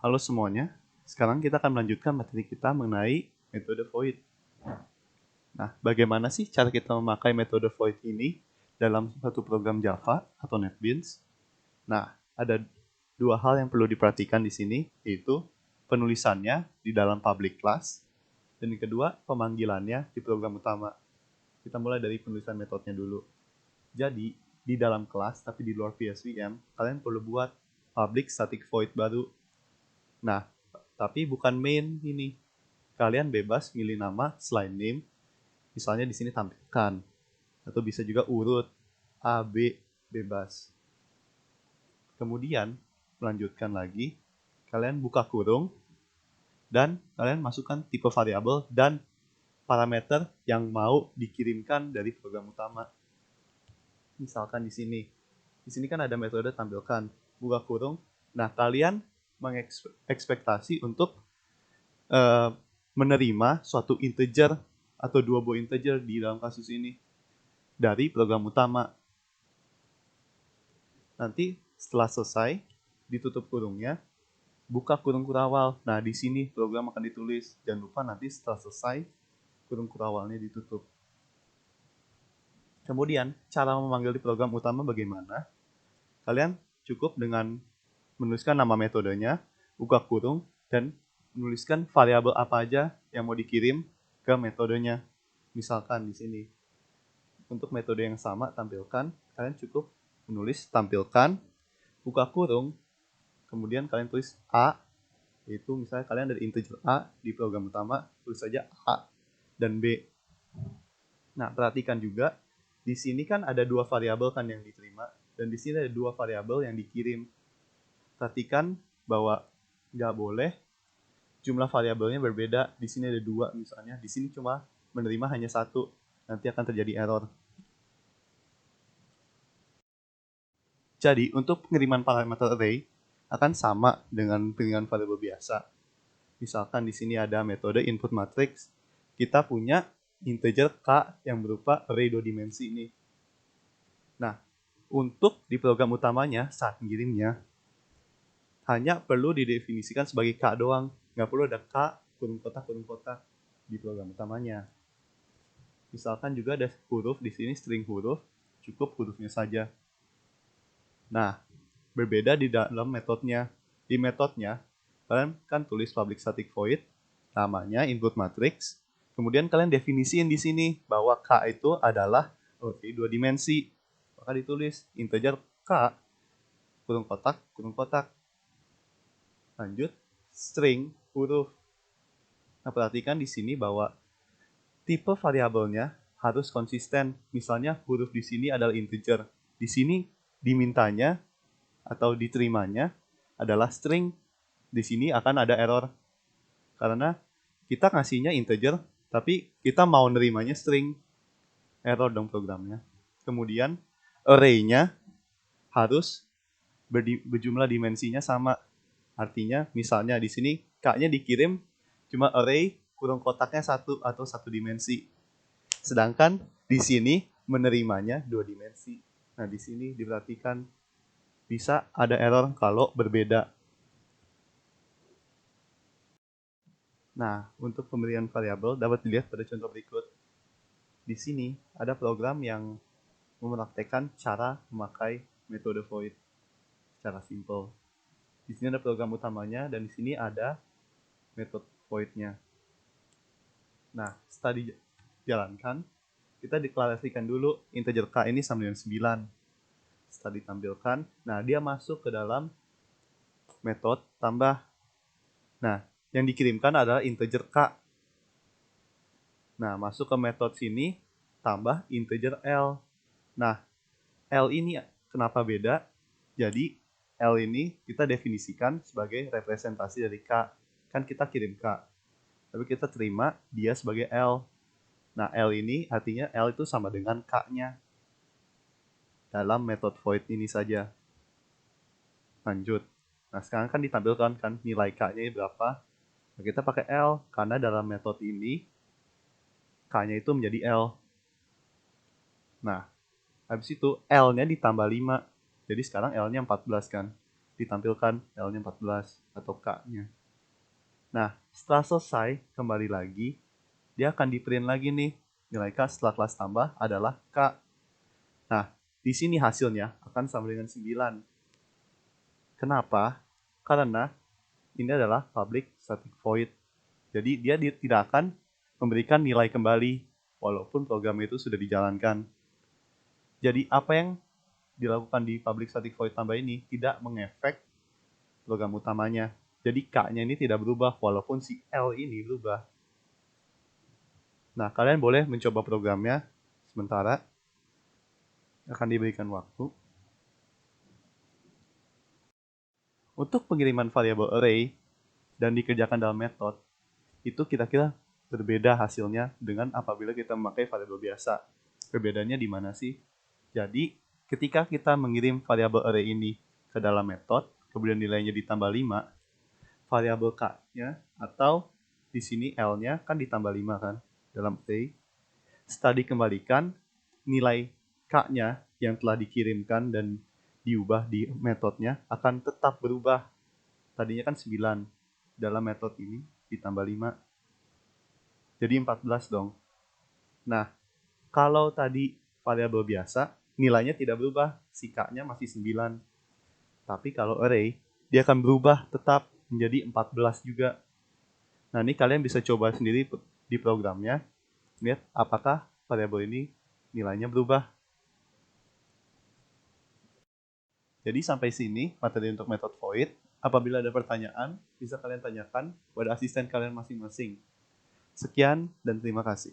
Halo semuanya, sekarang kita akan melanjutkan materi kita mengenai metode void. Nah, bagaimana sih cara kita memakai metode void ini dalam satu program Java atau NetBeans? Nah, ada dua hal yang perlu diperhatikan di sini, yaitu penulisannya di dalam public class, dan yang kedua, pemanggilannya di program utama. Kita mulai dari penulisan metodenya dulu. Jadi, di dalam kelas, tapi di luar PSVM, kalian perlu buat public static void baru. Nah, tapi bukan main ini. Kalian bebas milih nama selain name. Misalnya di sini tampilkan. Atau bisa juga urut A, B, bebas. Kemudian, melanjutkan lagi. Kalian buka kurung. Dan kalian masukkan tipe variabel dan parameter yang mau dikirimkan dari program utama. Misalkan di sini. Di sini kan ada metode tampilkan. Buka kurung. Nah, kalian mengekspektasi untuk menerima suatu integer atau dua buah integer di dalam kasus ini dari program utama. Nanti setelah selesai, ditutup kurungnya, buka kurung kurawal. Nah, di sini program akan ditulis. Jangan lupa nanti setelah selesai, kurung kurawalnya ditutup. Kemudian, cara memanggil di program utama bagaimana? Kalian cukup dengan menuliskan nama metodenya, buka kurung, dan menuliskan variabel apa aja yang mau dikirim ke metodenya. Misalkan di sini, untuk metode yang sama tampilkan, kalian cukup menulis tampilkan, buka kurung, kemudian kalian tulis A, yaitu misalnya kalian dari integer A di program utama, tulis saja A dan B. Nah, perhatikan juga, di sini kan ada dua variabel kan yang diterima, dan di sini ada dua variabel yang dikirim. Perhatikan bahwa nggak boleh jumlah variabelnya berbeda. Di sini ada dua misalnya, di sini cuma menerima hanya satu, nanti akan terjadi error. Jadi, untuk pengiriman parameter array akan sama dengan pengiriman variabel biasa. Misalkan di sini ada metode input matrix, kita punya integer k yang berupa array 2 dimensi ini. Nah, untuk di program utamanya saat mengirimnya, hanya perlu didefinisikan sebagai k doang. Nggak perlu ada k kurung kotak di program utamanya. Misalkan juga ada huruf di sini, string huruf, cukup hurufnya saja. Nah, berbeda di dalam metodenya. Di metodenya, kalian kan tulis public static void, namanya input matrix, kemudian kalian definisiin di sini bahwa k itu adalah array 2 dimensi. Maka ditulis integer k kurung kotak. Lanjut, string huruf. Nah, perhatikan di sini bahwa tipe variabelnya harus konsisten. Misalnya huruf di sini adalah integer. Di sini dimintanya atau diterimanya adalah string. Di sini akan ada error. Karena kita ngasihnya integer, tapi kita mau nerimanya string. Error dong programnya. Kemudian array-nya harus berjumlah dimensinya sama. Artinya misalnya di sini k-nya dikirim cuma array kurung kotaknya 1 atau 1 dimensi. Sedangkan di sini menerimanya 2 dimensi. Nah, di sini diperhatikan bisa ada error kalau berbeda. Nah, untuk pemberian variabel dapat dilihat pada contoh berikut. Di sini ada program yang mempraktekkan cara memakai metode void secara simple. Di sini ada program utamanya dan di sini ada metode void-nya. Nah, setelah dijalankan, kita deklarasikan dulu integer k ini sama dengan 9. Setelah ditampilkan, nah dia masuk ke dalam metode tambah. Nah, yang dikirimkan adalah integer k. Nah, masuk ke metode sini, tambah integer L. Nah, L ini kenapa beda? Jadi, L ini kita definisikan sebagai representasi dari K. Kan kita kirim K. Tapi kita terima dia sebagai L. Nah, L ini artinya L itu sama dengan K-nya. Dalam metode void ini saja. Lanjut. Nah, sekarang kan ditampilkan kan nilai K-nya berapa. Nah, kita pakai L karena dalam metode ini K-nya itu menjadi L. Nah, habis itu L-nya ditambah 5. Jadi sekarang L-nya 14 kan. ditampilkan L-nya 14 atau K-nya. Nah, setelah selesai, kembali lagi, dia akan di print lagi nih. Nilai K setelah kelas tambah adalah K. Nah, di sini hasilnya akan sama dengan 9. Kenapa? Karena ini adalah public static void. Jadi dia tidak akan memberikan nilai kembali walaupun program itu sudah dijalankan. Jadi apa yang dilakukan di public static void tambah ini tidak mengefek program utamanya. Jadi K-nya ini tidak berubah walaupun si L ini berubah. Nah, kalian boleh mencoba programnya sementara. Akan diberikan waktu. Untuk pengiriman variabel array dan dikerjakan dalam metode, itu kira-kira berbeda hasilnya dengan apabila kita memakai variabel biasa. Perbedaannya di mana sih? Jadi, ketika kita mengirim variabel array ini ke dalam metode, kemudian nilainya ditambah 5, variabel K-nya atau di sini L-nya kan ditambah 5 kan dalam array. Setelah dikembalikan, nilai K-nya yang telah dikirimkan dan diubah di metodenya akan tetap berubah. Tadinya kan 9, dalam metode ini ditambah 5. Jadi 14 dong. Nah, kalau tadi variabel biasa, nilainya tidak berubah, si K-nya masih 9. Tapi kalau array, dia akan berubah tetap menjadi 14 juga. Nah, ini kalian bisa coba sendiri di programnya, lihat apakah variabel ini nilainya berubah. Jadi sampai sini materi untuk metode void. Apabila ada pertanyaan, bisa kalian tanyakan pada asisten kalian masing-masing. Sekian dan terima kasih.